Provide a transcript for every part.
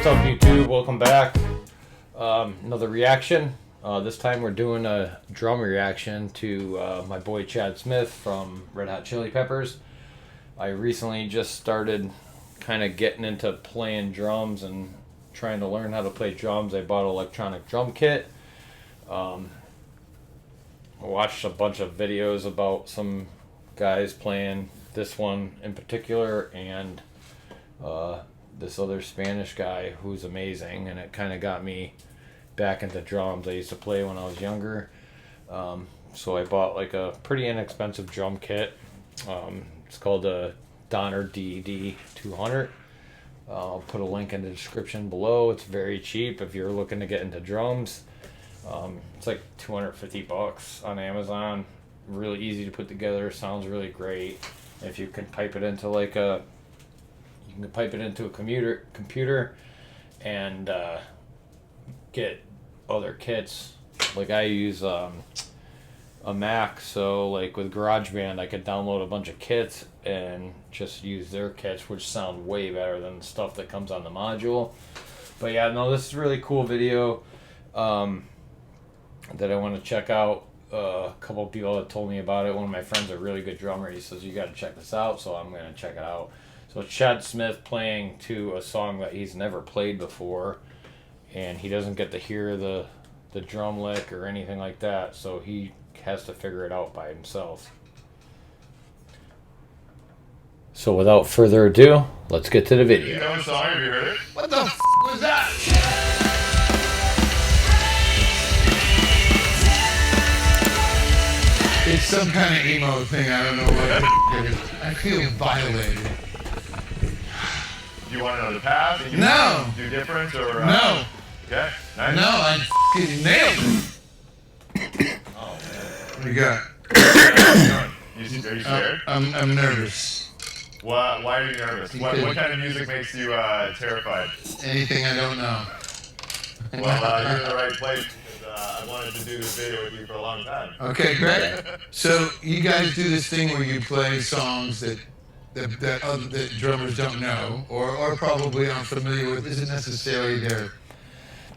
What's up, YouTube? Welcome back. Another reaction. This time we're doing a drum reaction to my boy Chad Smith from Red Hot Chili Peppers. I recently just started kind of getting into playing drums and trying to learn how to play drums. I bought an electronic drum kit. I watched a bunch of videos about some guys playing this one in particular and this other Spanish guy who's amazing, and it kind of got me back into drums. I used to play when I was younger, so I bought like a pretty inexpensive drum kit. It's called a Donner DD 200. I'll put a link in the description below. It's very cheap if you're looking to get into drums. It's like $250 on Amazon. Really easy to put together. Sounds really great. If you can pipe it into like a computer and get other kits. Like I use a Mac, so like with GarageBand I could download a bunch of kits and just use their kits, which sound way better than the stuff that comes on the module. But yeah, no, this is a really cool video that I want to check out. A couple of people that told me about it. One of my friends, a really good drummer, he says you got to check this out, so I'm going to check it out. So it's Chad Smith playing to a song that he's never played before, and he doesn't get to hear the drum lick or anything like that, so he has to figure it out by himself. So without further ado, let's get to the video. You know the song? Have you heard it? What the f*** was that? It's some kind of emo thing, I don't know what it is. I feel violated. Do you want to know the path? No. Do different or? No. Okay. Nice. No, I f***ing nailed it. Oh man. What do you got? Are you scared? I'm nervous. Why are you nervous? What kind of music makes you terrified? Anything I don't know. Well, you're in the right place. I wanted to do this video with you for a long time. Okay, great. So you guys do this thing where you play songs that drummers don't know or probably aren't familiar with. Isn't necessarily their.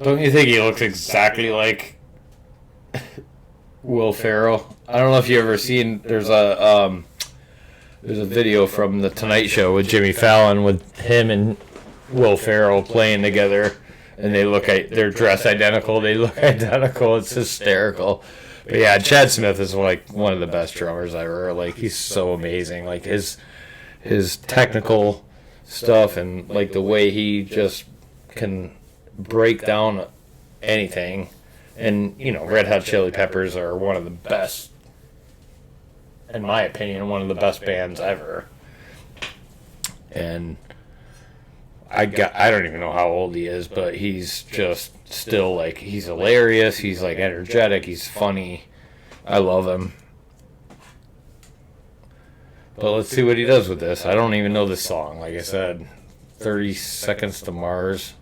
Don't you think he looks exactly like Will Ferrell? I don't know if you ever seen. There's a video from the Tonight Show with Jimmy Fallon with him and Will Ferrell playing together. And they're dressed identical. They look identical. It's hysterical. But yeah, Chad Smith is like one of the best drummers ever. Like he's so amazing. Like his technical stuff and like the way he just can break down anything. And you know, Red Hot Chili Peppers are one of the best, in my opinion, one of the best bands ever. And I don't even know how old he is, but he's just still like, he's hilarious, he's like energetic, he's funny. I love him. But let's see what he does with this. I don't even know this song. Like I said, 30 Seconds to Mars.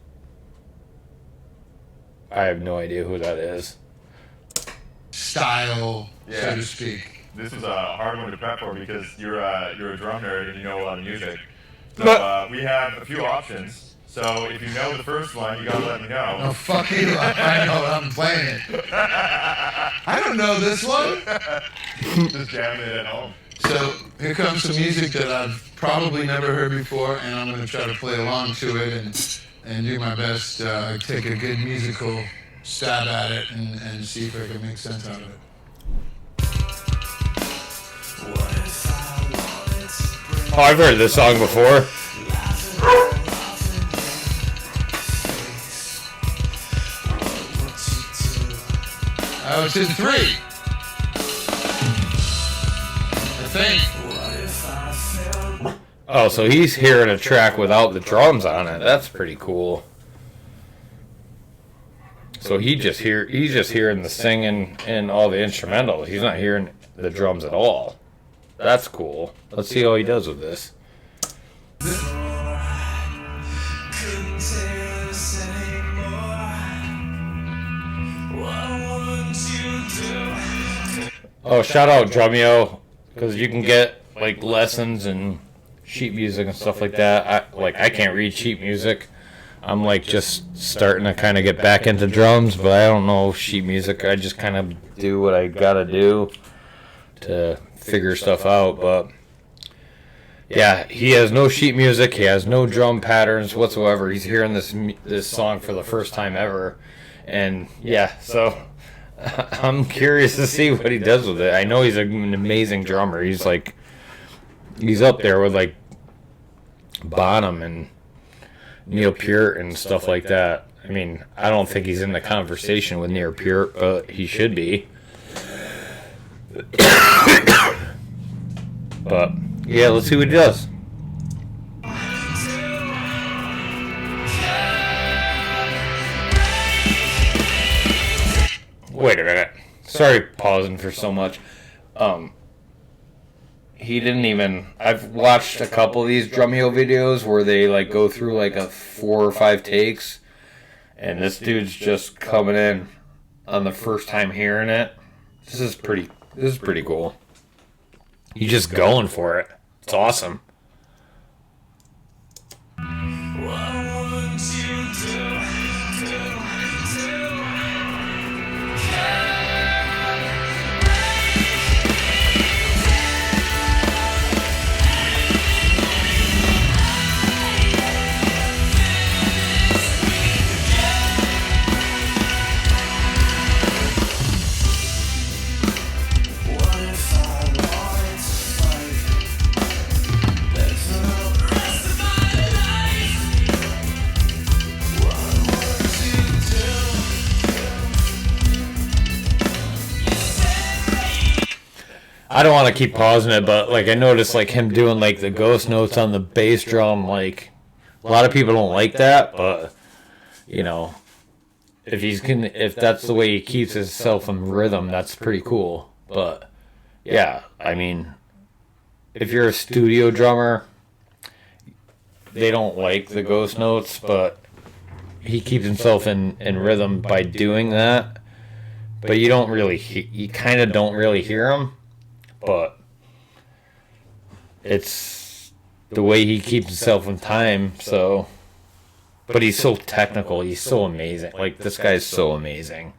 I have no idea who that is. Style, so to speak. This is a hard one to prep for because you're a drum nerd and you know a lot of music. So we have a few options. So if you know the first one, you gotta let me know. Oh, fuck you. I know I'm playing it. I don't know this one. Just jamming it at home. So here comes some music that I've probably never heard before, and I'm going to try to play along to it and do my best, take a good musical stab at it and see if I can make sense out of it. Oh, I've heard this song before. Oh, it's in 3. I think. Oh, so he's hearing a track without the drums on it. That's pretty cool. So he's just hearing the singing and all the instrumentals. He's not hearing the drums at all. That's cool. Let's see how he does with this. Oh, shout out Drumeo, because you can get like lessons and sheet music and stuff like that. I can't read sheet music. I'm like just starting to kind of get back into drums, but I don't know sheet music. I just kind of do what I gotta do to figure stuff out. But yeah, he has no sheet music. He has no drum patterns whatsoever. He's hearing this song for the first time ever, and yeah, so I'm curious to see what he does with it. I know he's an amazing drummer. He's up there with like Bonham and Neil Peart and stuff like that. I mean, I don't think he's in the conversation with Neil Peart, but he should be. But yeah, let's see what he does. Wait a minute. Sorry, pausing for so much. He didn't even. I've watched a couple of these Drumeo videos where they like go through like a 4 or 5 takes, and this dude's just coming in on the first time hearing it. This is pretty cool. He's just going for it. It's awesome. I don't want to keep pausing it, but like I noticed like him doing like the ghost notes on the bass drum, like a lot of people don't like that, but you know, if that's the way he keeps himself in rhythm, that's pretty cool. But yeah, I mean, if you're a studio drummer, they don't like the ghost notes, but he keeps himself in rhythm by doing that. But you kind of don't really hear him. But it's the way he keeps himself in time, so. But he's so technical, he's so amazing. Like, this guy's so amazing.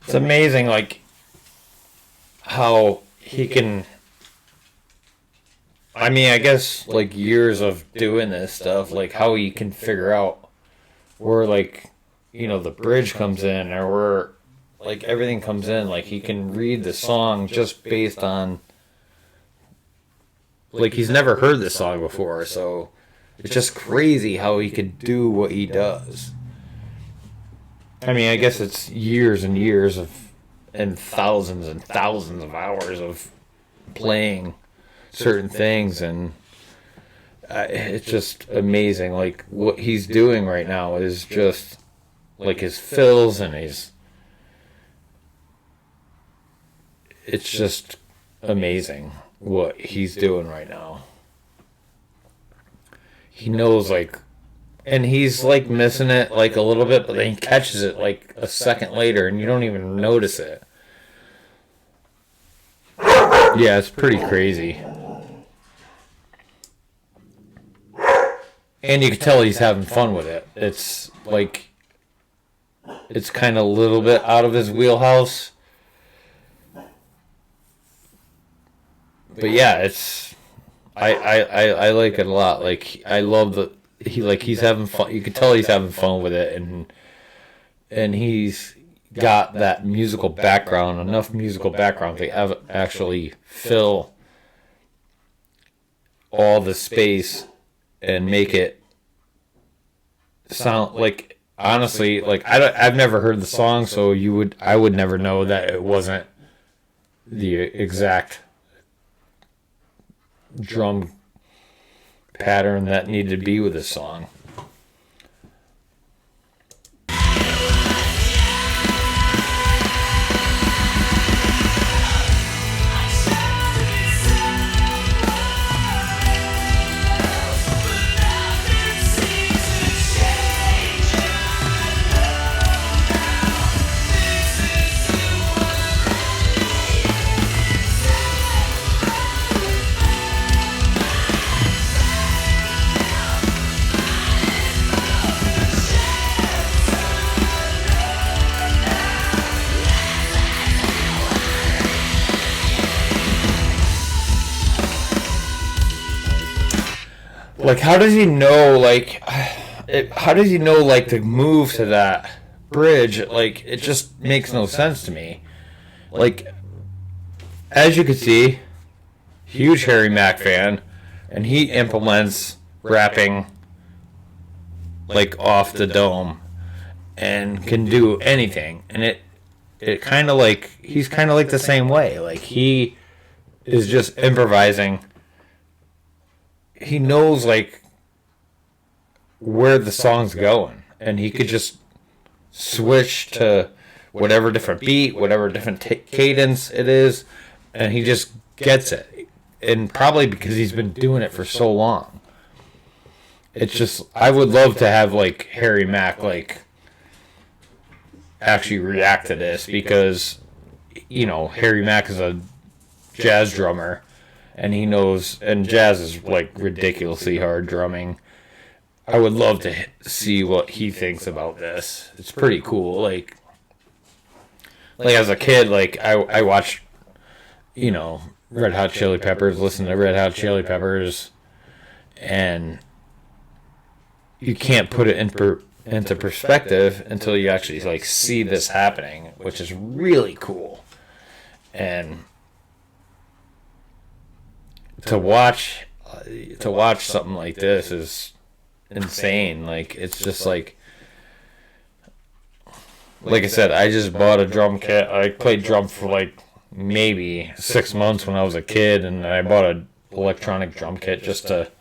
It's amazing, like, how he can, I mean, I guess, like, years of doing this stuff, like, how he can figure out where, like, you know, the bridge comes in, or where, like, everything comes in. Like, he can read the song just based on, like, he's never heard this song before, so it's just crazy how he could do what he does. I mean, I guess it's years and years and thousands of hours of playing certain things, and it's just amazing. Like, what he's doing right now is just, like, his fills and it's just amazing what he's doing right now. He knows, like, and he's, like, missing it, like, a little bit, but then he catches it, like, a second later, and you don't even notice it. Yeah, it's pretty crazy. And you can tell he's having fun with it. It's, like, it's kind of a little bit out of his wheelhouse. But, yeah, it's I like it a lot. Like I love he's having fun. You can tell he's having fun with it, and he's got that musical background, enough musical background to actually fill all the space and make it sound like, honestly, like I've never heard the song, so I would never know that it wasn't the exact drum pattern that needed to be with this song. Like, how does he know, like, how does he know, like, to move to that bridge? Like, it just makes no sense to me. Like, as you can see, huge Harry Mack fan, and he implements rapping, like, off the dome, and can do anything. And it kind of, like, he's kind of, like, the same way. Like, he is just improvising. He knows, like, where the song's going, and he could just switch to whatever different beat, whatever different cadence it is, and he just gets it. And probably because he's been doing it for so long. It's just, I would love to have, like, Harry Mack, like, actually react to this, because, you know, Harry Mack is a jazz drummer, and he knows, and jazz is, like, ridiculously hard drumming. I would love to see what he thinks about this. It's pretty cool. Like as a kid, like, I watched, you know, Red Hot Chili Peppers, listen to Red Hot Chili Peppers, and you can't put it into perspective until you actually, like, see this happening, which is really cool. And to watch something like this is insane. Like, it's just like I said, I just bought a drum kit. I played drum for like maybe 6 months when I was a kid, and I bought an electronic drum kit just to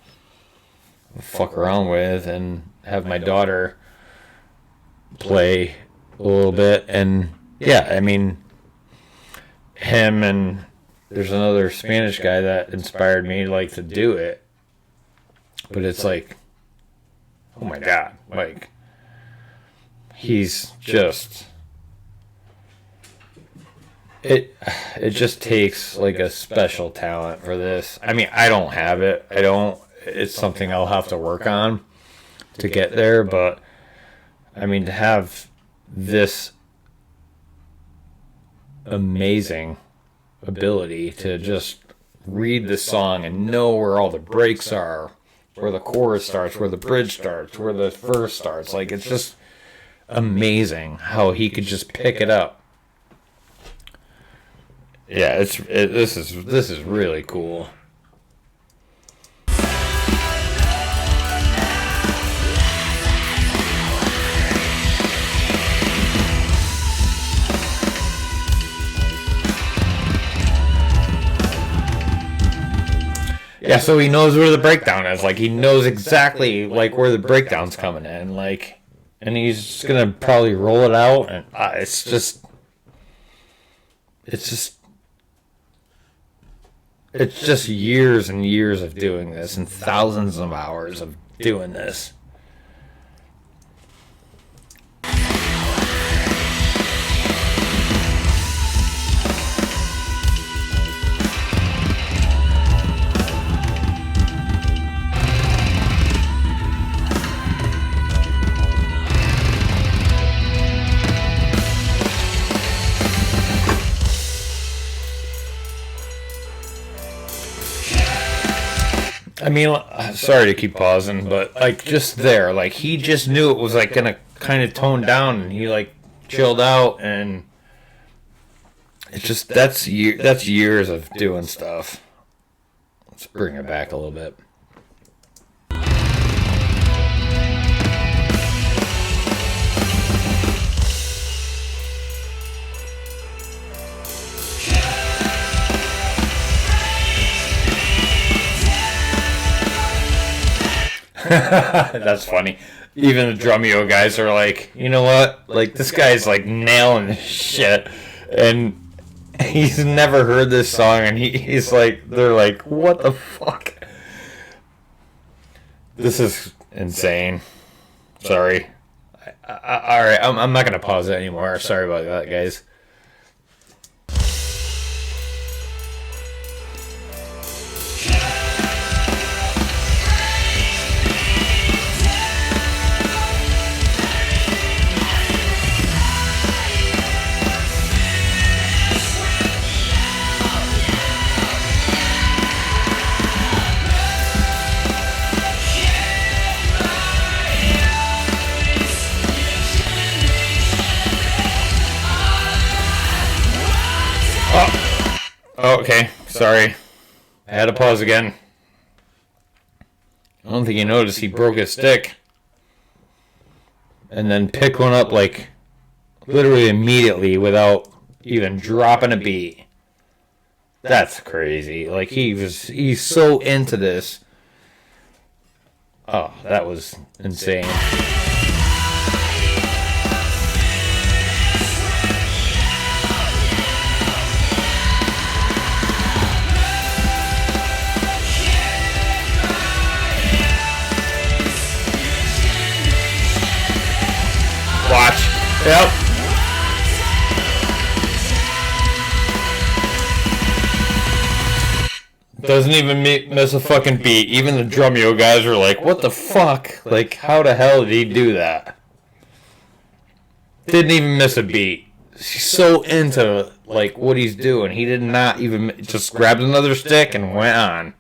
fuck around with and have my daughter play a little bit. And yeah, I mean, him and there's another Spanish guy that inspired me, like, to do it. But it's like, oh my God, like, he's just, it just takes, like, a special talent for this. I mean, I don't have it. It's something I'll have to work on to get there, but I mean, to have this amazing ability to just read the song and know where all the breaks are, where the chorus starts, where the bridge starts, where the verse starts. Like, it's just amazing how he could just pick it up. Yeah, this is really cool. Yeah, so he knows where the breakdown is. Like, he knows exactly, like, where the breakdown's coming in. Like, and he's just gonna probably roll it out, and it's just years and years of doing this, and thousands of hours of doing this. I mean, sorry to keep pausing, but like just there, like he just knew it was like gonna kind of tone down, and he like chilled out, and it's just that's years of doing stuff. Let's bring it back a little bit. That's funny. Even the Drumeo guys are like, you know what? Like, this guy's like nailing this shit. And he's never heard this song, and he's like, they're like, what the fuck? This is insane. Sorry. Alright, I'm not going to pause it anymore. Sorry about that, guys. Okay, sorry. I had to pause again. I don't think you noticed he broke his stick. And then picked one up like literally immediately without even dropping a beat. That's crazy. Like he's so into this. Oh, that was insane. Watch. Yep. Doesn't even miss a fucking beat. Even the Drumeo guys were like, what the fuck? Like, how the hell did he do that? Didn't even miss a beat. He's so into, like, what he's doing. He did not even... Just grabbed another stick and went on.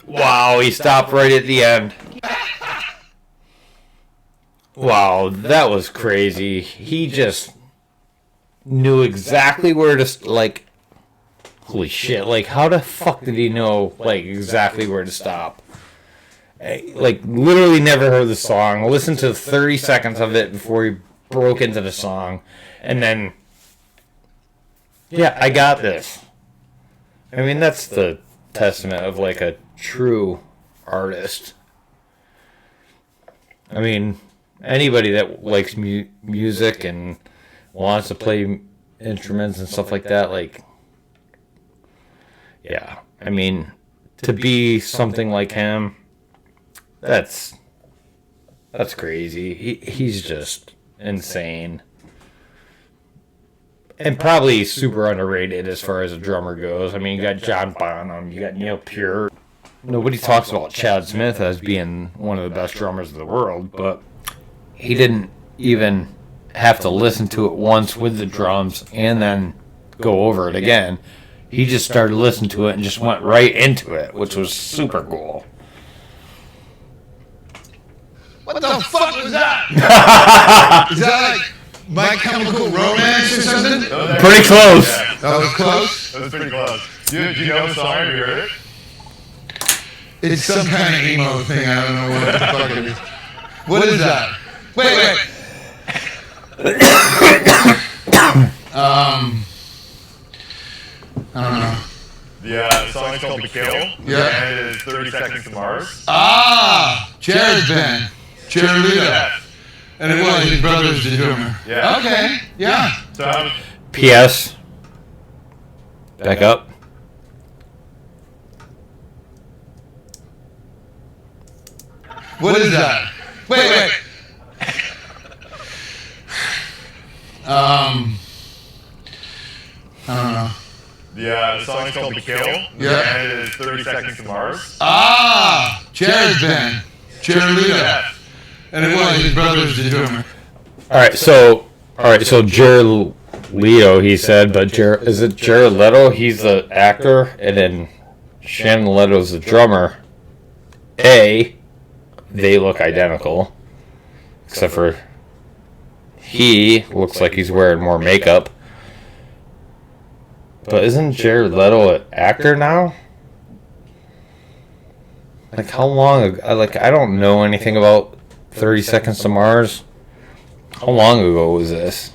Wow, he stopped right at the end. Wow, that was crazy. He just knew exactly where to, like, holy shit, like, how the fuck did he know, like, exactly where to stop? Like, literally never heard the song, listened to 30 seconds of it before he broke into the song, and then, yeah, I got this. I mean, that's the testament of, like, a true artist. I mean, anybody that likes music and wants to play instruments and stuff like that, like, yeah, I mean, to be something like him, that's crazy. He's just insane. And probably super underrated as far as a drummer goes. I mean, you got John Bonham, you got Neil Peart. Nobody talks about Chad Smith as being one of the best drummers in the world, but he didn't even have to listen to it once with the drums and then go over it again. He just started listening to it and just went right into it, which was super cool. What the fuck was that? Is that like My Chemical Romance or something? Pretty close. Yeah. That was close? That was pretty close. Do you know the song? Have you heard it? It's some kind of emo thing. I don't know what the fuck it is. What is that? Wait. I don't know. The song's called called The Kill. Yeah. And it is 30 Seconds to Mars. Ah, Jared's band. Jared Lito. And it was his brother's the drummer. Yeah. Okay, yeah. So P.S. Back up. What is that? Wait. I don't know. the song is called The Kill. Yeah. And it is 30 Seconds to Mars. Ah, Jared's band. Jared Lito. And it was his brother's the drummer. All right, so Jared Leto, he said, but is it Jared Leto? He's the actor, and then Shannon Leto's the drummer. They look identical, except for he looks like he's wearing more makeup. But isn't Jared Leto an actor now? Like, how long ago? Like, I don't know anything about 30 Seconds to Mars. How long ago was this?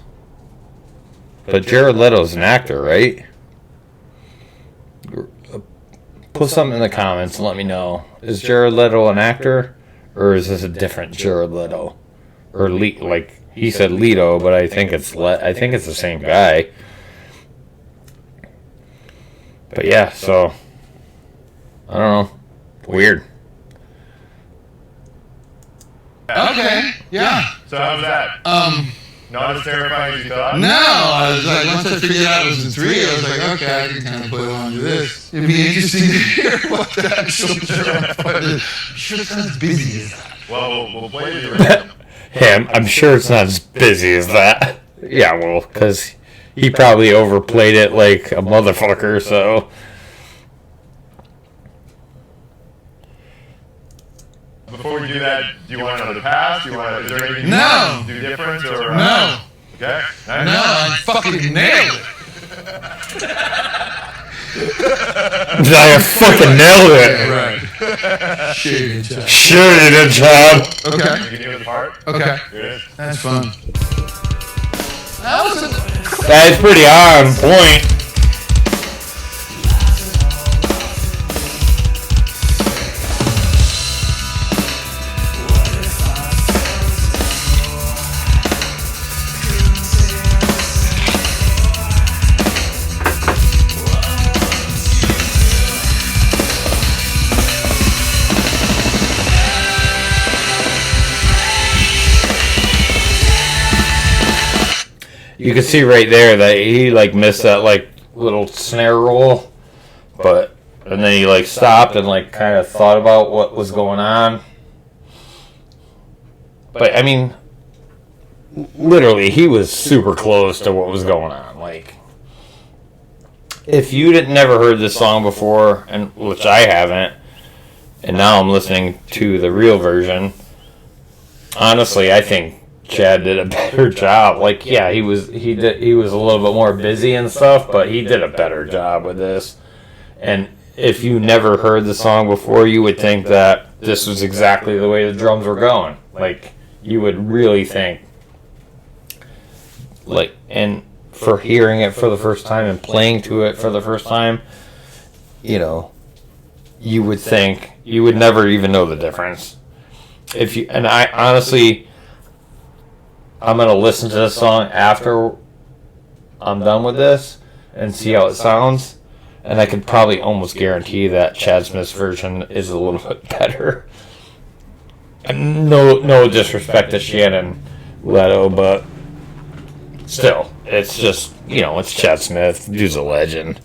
But Jared Leto's an actor, right? Put something in the comments and let me know. Is Jared Leto an actor? Or is this a different Jared Leto? Or like he said Leto, but I think it's the same guy. But yeah, so I don't know. Weird. Okay, yeah. So how was that? Not as terrifying as you thought? No, I was like, once I figured out it was in 3, I was like, okay, I can kind of put on to this. It'd be interesting to hear what the actual drum part is. Sure, it's not as busy as that. Well, we'll play the original. I'm sure it's not as busy as that. Yeah, well, because he probably overplayed it like a motherfucker, so. Before we do that, do you want to know the past? Is there anything No. you want to do different? Or, No. Okay. Nice. No, I fucking nailed it. I fucking nailed it. Right. Shit, John. Sure you did, John. Okay. You can do the part? Okay. Here it is. That's fun. That wasn't... That is pretty on point. You can see right there that he like missed that like little snare roll, and then he like stopped and like kind of thought about what was going on. But I mean, literally, he was super close to what was going on. Like, if you never heard this song before, and which I haven't, and now I'm listening to the real version, honestly, I think Chad did a better job. Like, yeah, he was a little bit more busy and stuff, but he did a better job with this. And if you never heard the song before, you would think that this was exactly the way the drums were going. Like, you would really think, like, and for hearing it for the first time and playing to it for the first time, you know, you would think you would never even know the difference. And I honestly, I'm going to listen to this song after I'm done with this and see how it sounds. And I can probably almost guarantee that Chad Smith's version is a little bit better. And no disrespect to Shannon Leto, but still, it's just, you know, it's Chad Smith. Dude's a legend.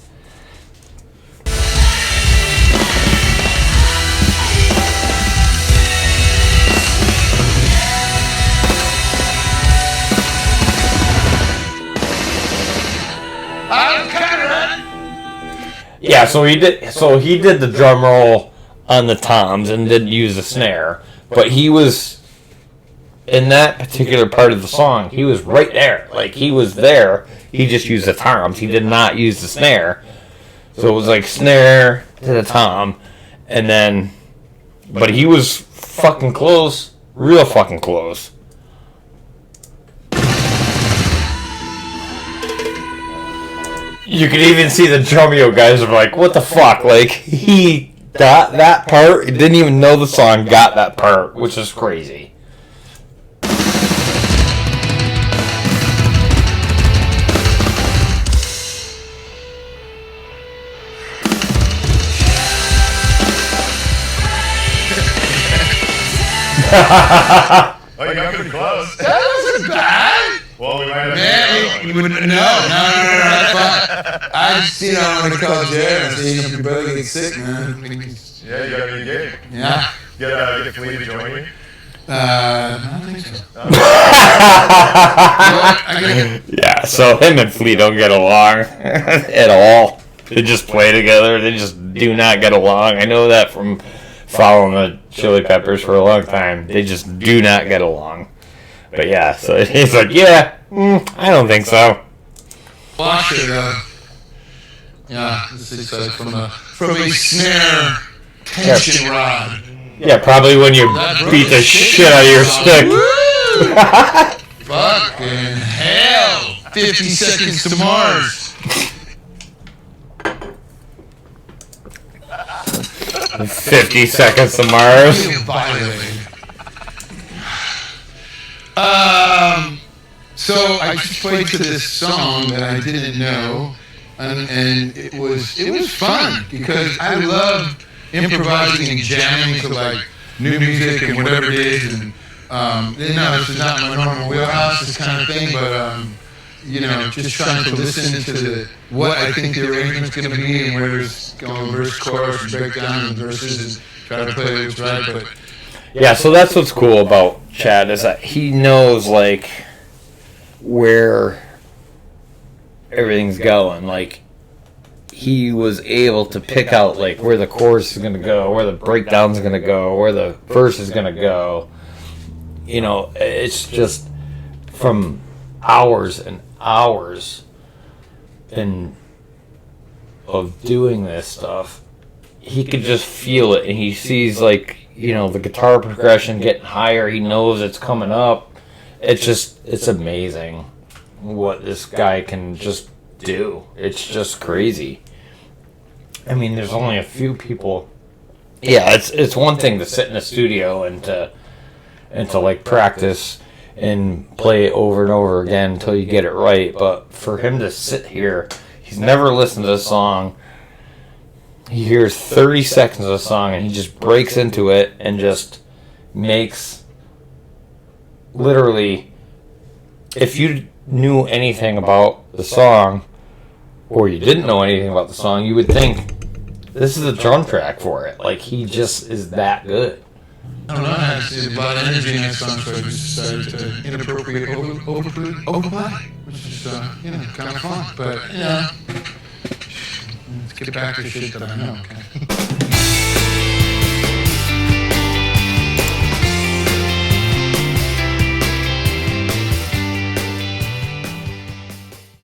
Yeah, so he did the drum roll on the toms and didn't use the snare, but he was in that particular part of the song. He was right there, like he was there. He just used the toms. He did not use the snare, so it was like snare to the tom, and then, but he was fucking close, real fucking close. You can even see the Drumeo guys are like, what the fuck? Like, he got that part, didn't even know the song, got that part, which is crazy. Oh, you got pretty close. That wasn't bad. Well, we might have No, that's fine. I just, I want to call Jared and say, if your brother gets sick, man. Yeah, you got a gig. Yeah. Get Flea to join you. I don't think so. Yeah, so him and Flea don't get along at all. They just play together. They just do not get along. I know that from following the Chili Peppers for a long time. They just do not get along. But yeah, so he's like, yeah, I don't think so. Watch it. Yeah, this is from a snare tension rod. Yeah, probably when you beat the shit out of your stick. Fucking hell. 50 seconds to Mars. 50 seconds to Mars. So I just played to this song that I didn't know, and it was fun because I love improvising and jamming to like new music and whatever it is, and this is not my normal wheelhouse, this kind of thing, but just trying to listen to what I think the arrangement's going to be and where it's going verse, chorus, and breakdown and verses, and try to play what's right. But yeah, so that's what's cool about Chad is that he knows like where everything's going. Like he was able to pick out like where the chorus is going to go, where the breakdown's going to go, where the verse is going to go. It's just from hours and hours of doing this stuff, he could just feel it, and he sees like the guitar progression getting higher. He knows it's coming up. It's amazing what this guy can just do. It's just crazy. I mean, there's only a few people. Yeah, it's one thing to sit in a studio and to like practice and play it over and over again until you get it right. But for him to sit here, he's never listened to the song. He hears 30 seconds of the song and he just breaks into it and just makes literally, if you knew anything about the song or you didn't know anything about the song, you would think this is a drum track for it. Like, he just is that good. I don't know, I had a lot of energy in that song, so I just decided to inappropriate overplay, which is, kind of fun. But, let's get back to shit that I know, okay?